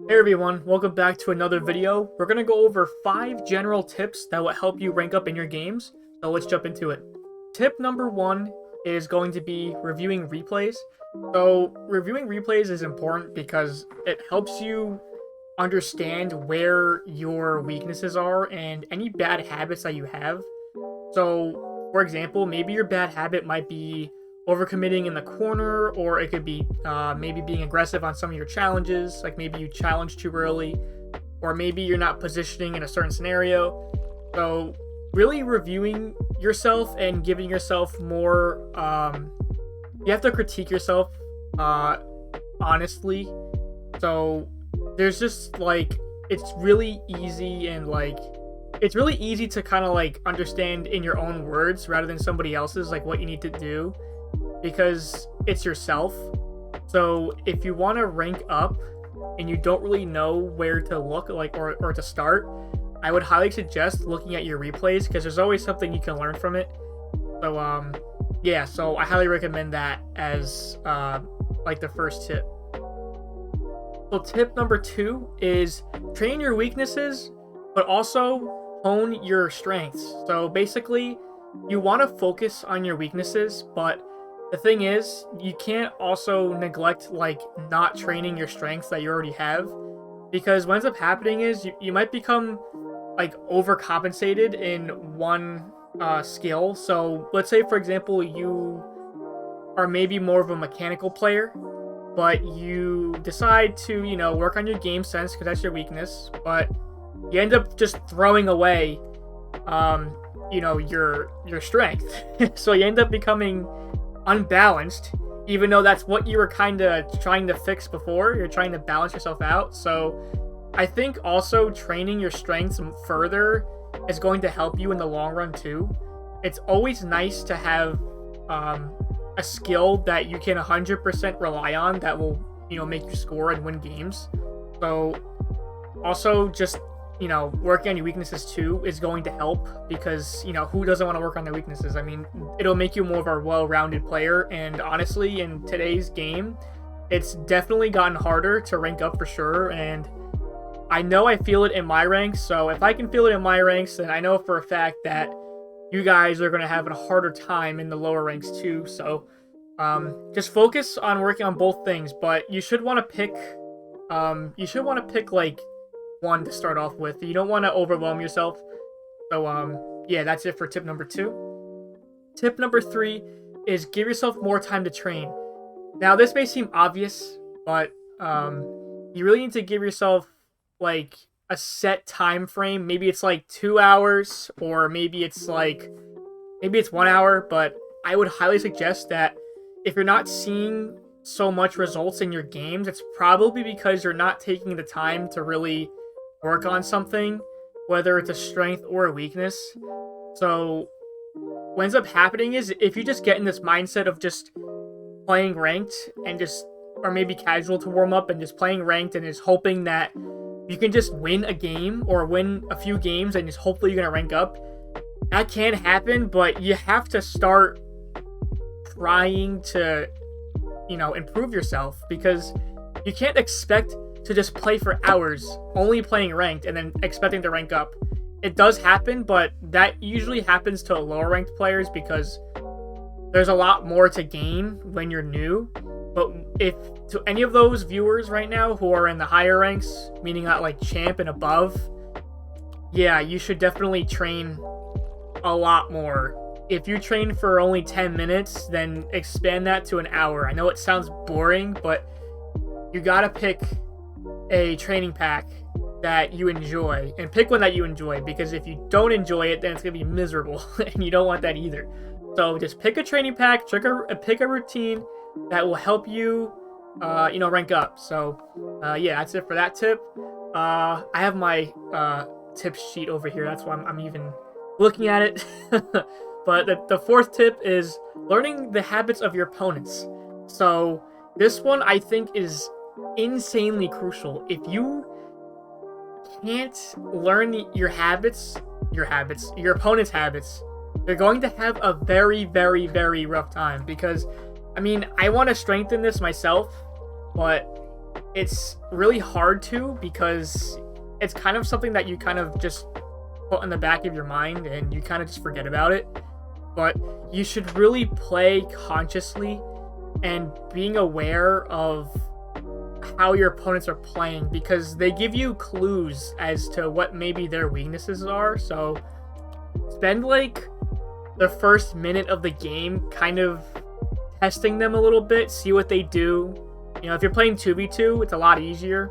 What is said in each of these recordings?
Hey everyone, welcome back to another video. We're going to go over 5 general tips that will help you rank up in your games, so let's jump into it. Tip number 1 is going to be reviewing replays. So reviewing replays is important because it helps you understand where your weaknesses are and any bad habits that you have. So for example, maybe your bad habit might be overcommitting in the corner, or it could be maybe being aggressive on some of your challenges, like maybe you challenge too early, or maybe you're not positioning in a certain scenario. So really reviewing yourself and giving yourself more, you have to critique yourself honestly. So there's just like, it's really easy and like, it's really easy to kind of like understand in your own words rather than somebody else's, like what you need to do, because it's yourself. So if you want to rank up and you don't really know where to look, like or to start, I would highly suggest looking at your replays because there's always something you can learn from it. So yeah, so I highly recommend that as like the first tip. So tip number 2 is train your weaknesses but also hone your strengths. So basically you want to focus on your weaknesses, but the thing is, you can't also neglect like not training your strengths that you already have, because what ends up happening is you might become like overcompensated in one skill. So let's say for example you are maybe more of a mechanical player, but you decide to work on your game sense because that's your weakness, but you end up just throwing away your strength. So you end up becoming unbalanced, even though that's what you were kind of trying to fix before. You're trying to balance yourself out. So I think also training your strengths further is going to help you in the long run too. It's always nice to have a skill that you can 100% rely on that will make you score and win games. So also just working on your weaknesses too is going to help, because who doesn't want to work on their weaknesses? I mean, it'll make you more of a well-rounded player, and honestly in today's game it's definitely gotten harder to rank up for sure, and I know I feel it in my ranks. So if I can feel it in my ranks, then I know for a fact that you guys are going to have a harder time in the lower ranks too. So just focus on working on both things, but you should want to pick like one to start off with. You don't want to overwhelm yourself. So yeah, that's it for tip number 2. Tip number 3 is give yourself more time to train. Now this may seem obvious, but you really need to give yourself like a set time frame. Maybe it's like 2 hours, or maybe it's 1 hour, but I would highly suggest that if you're not seeing so much results in your games, it's probably because you're not taking the time to really work on something, whether it's a strength or a weakness. So what ends up happening is, if you just get in this mindset of just playing ranked and or maybe casual to warm up and just playing ranked and just hoping that you can just win a game or win a few games and just hopefully you're gonna rank up, that can happen, but you have to start trying to improve yourself, because you can't expect to just play for hours only playing ranked and then expecting to rank up. It does happen, but that usually happens to lower ranked players because there's a lot more to gain when you're new. But if to any of those viewers right now who are in the higher ranks, meaning at like champ and above, yeah, you should definitely train a lot more. If you train for only 10 minutes, then expand that to an hour. I know it sounds boring, but you gotta pick a training pack that you enjoy, and pick one that you enjoy, because if you don't enjoy it, then it's gonna be miserable and you don't want that either. So just pick a training pack, pick a routine that will help you rank up. So yeah, that's it for that tip. I have my tips sheet over here, that's why I'm even looking at it. But the 4th tip is learning the habits of your opponents. So this one I think is insanely crucial. If you can't learn your opponent's habits, you're going to have a very, very, very rough time. Because I mean, I want to strengthen this myself, but it's really hard to, because it's kind of something that you kind of just put in the back of your mind and you kind of just forget about it. But you should really play consciously and being aware of how your opponents are playing, because they give you clues as to what maybe their weaknesses are. So spend like the first minute of the game kind of testing them a little bit, see what they do. You know, if you're playing 2v2, it's a lot easier.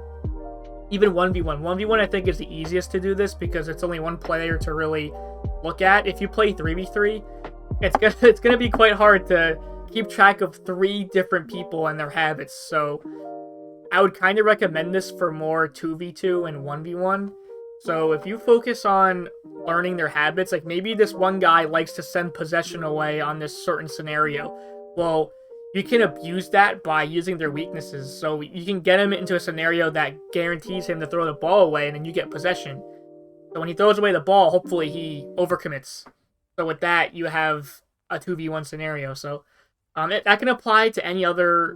Even 1v1. 1v1 I think is the easiest to do this because it's only one player to really look at. If you play 3v3, it's gonna be quite hard to keep track of 3 different people and their habits. So I would kind of recommend this for more 2v2 and 1v1. So if you focus on learning their habits, like maybe this one guy likes to send possession away on this certain scenario. Well, you can abuse that by using their weaknesses. So you can get him into a scenario that guarantees him to throw the ball away, and then you get possession. So when he throws away the ball, hopefully he overcommits. So with that, you have a 2v1 scenario. So that can apply to any other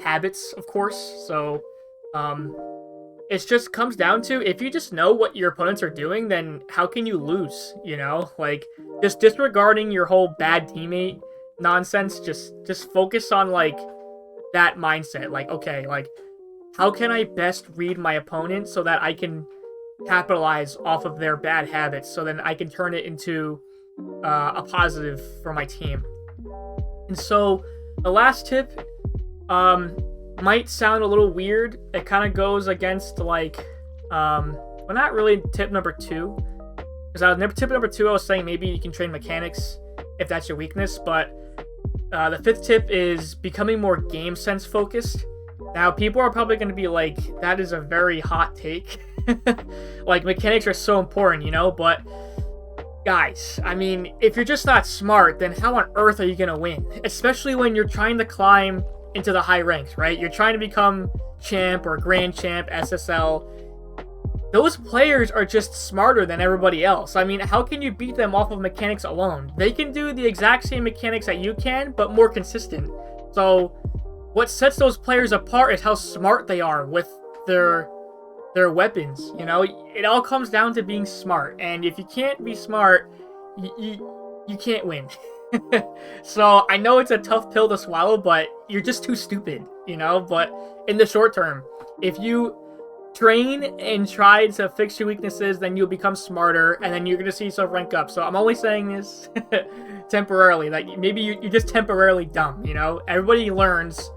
habits, of course. So it just comes down to, if you just know what your opponents are doing, then how can you lose? You know, like just disregarding your whole bad teammate nonsense. Just focus on like that mindset. Like, okay, like how can I best read my opponent so that I can capitalize off of their bad habits, so then I can turn it into a positive for my team. And so the last tip might sound a little weird. It kind of goes against like well, not really tip number 2, because tip number 2 I was saying maybe you can train mechanics if that's your weakness, but the 5th tip is becoming more game sense focused. Now people are probably going to be like, that is a very hot take. Like mechanics are so important, you know, but guys, I mean, if you're just not smart, then how on earth are you going to win? Especially when you're trying to climb into the high ranks, right? You're trying to become champ or grand champ, SSL. Those players are just smarter than everybody else. I mean, how can you beat them off of mechanics alone? They can do the exact same mechanics that you can, but more consistent. So what sets those players apart is how smart they are with their weapons. You know, it all comes down to being smart, and if you can't be smart, you can't win. So I know it's a tough pill to swallow, but you're just too stupid, you know. But in the short term, if you train and try to fix your weaknesses, then you'll become smarter, and then you're gonna see yourself rank up. So I'm only saying this temporarily, like maybe you're just temporarily dumb, you know. Everybody learns,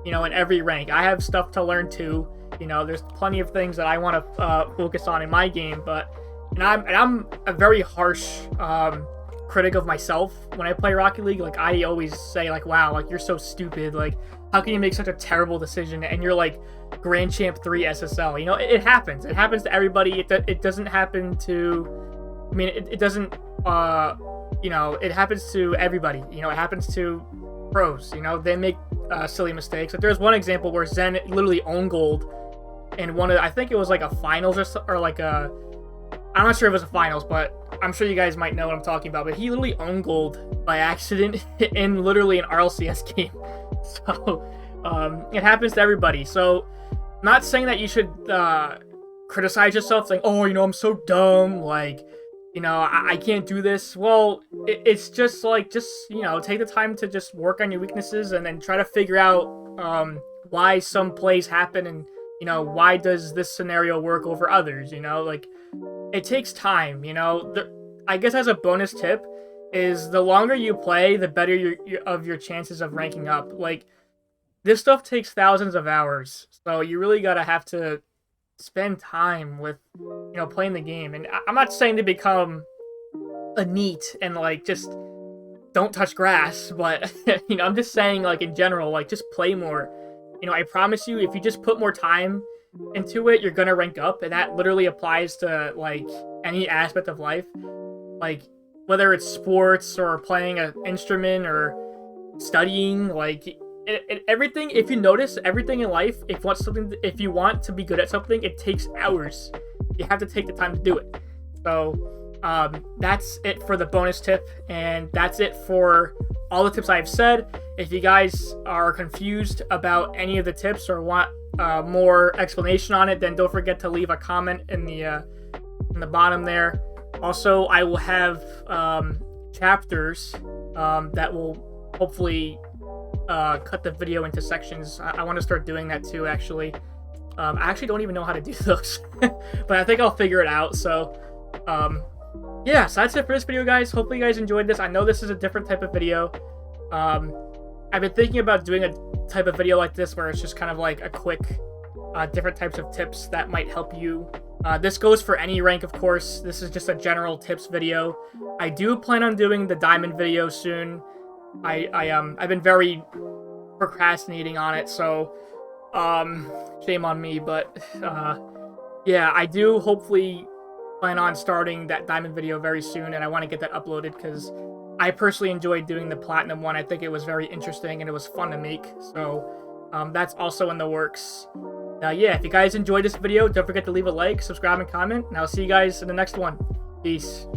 you know, in every rank. I have stuff to learn too. You know, there's plenty of things that I want to focus on in my game, but I'm a very harsh critic of myself when I play Rocket League. Like I always say, like, wow, like you're so stupid. Like how can you make such a terrible decision? And you're like Grand Champ 3 SSL. You know, it happens. It happens to everybody. It doesn't happen to. I mean, it doesn't. You know, it happens to everybody. You know, it happens to pros. You know, they make silly mistakes. Like there's one example where Zen literally owned gold in one of, I think it was like a finals or like a, I'm not sure if it was a finals, but I'm sure you guys might know what I'm talking about. But he literally owned gold by accident in literally an RLCS game. So it happens to everybody. So I'm not saying that you should criticize yourself, saying, oh, you know, I'm so dumb, like, you know, I can't do this. Well, it's just like, just, you know, take the time to just work on your weaknesses and then try to figure out why some plays happen, and, you know, why does this scenario work over others, you know, like, it takes time, you know. I guess as a bonus tip is the longer you play, the better your chances of ranking up. Like, this stuff takes thousands of hours, so you really gotta have to spend time with, you know, playing the game. And I'm not saying to become a NEET and like just don't touch grass, but you know, I'm just saying, like, in general, like, just play more. You know, I promise you, if you just put more time into it, you're gonna rank up, and that literally applies to like any aspect of life, like whether it's sports or playing an instrument or studying, like everything. If you notice, everything in life, if you want to be good at something, it takes hours. You have to take the time to do it. So that's it for the bonus tip, and that's it for all the tips I've said. If you guys are confused about any of the tips or want more explanation on it, then don't forget to leave a comment in the bottom there. Also, I will have chapters that will hopefully cut the video into sections. I want to start doing that too, actually. I actually don't even know how to do those, but I think I'll figure it out. So, yeah, so that's it for this video, guys. Hopefully you guys enjoyed this. I know this is a different type of video. I've been thinking about doing a type of video like this where it's just kind of like a quick, different types of tips that might help you. This goes for any rank, of course. This is just a general tips video. I do plan on doing the diamond video soon. I've been very procrastinating on it, so shame on me, but yeah, I do hopefully plan on starting that diamond video very soon, and I want to get that uploaded because I personally enjoyed doing the platinum one. I think it was very interesting and it was fun to make, so that's also in the works. Yeah, if you guys enjoyed this video, don't forget to leave a like, subscribe, and comment, and I'll see you guys in the next one. Peace.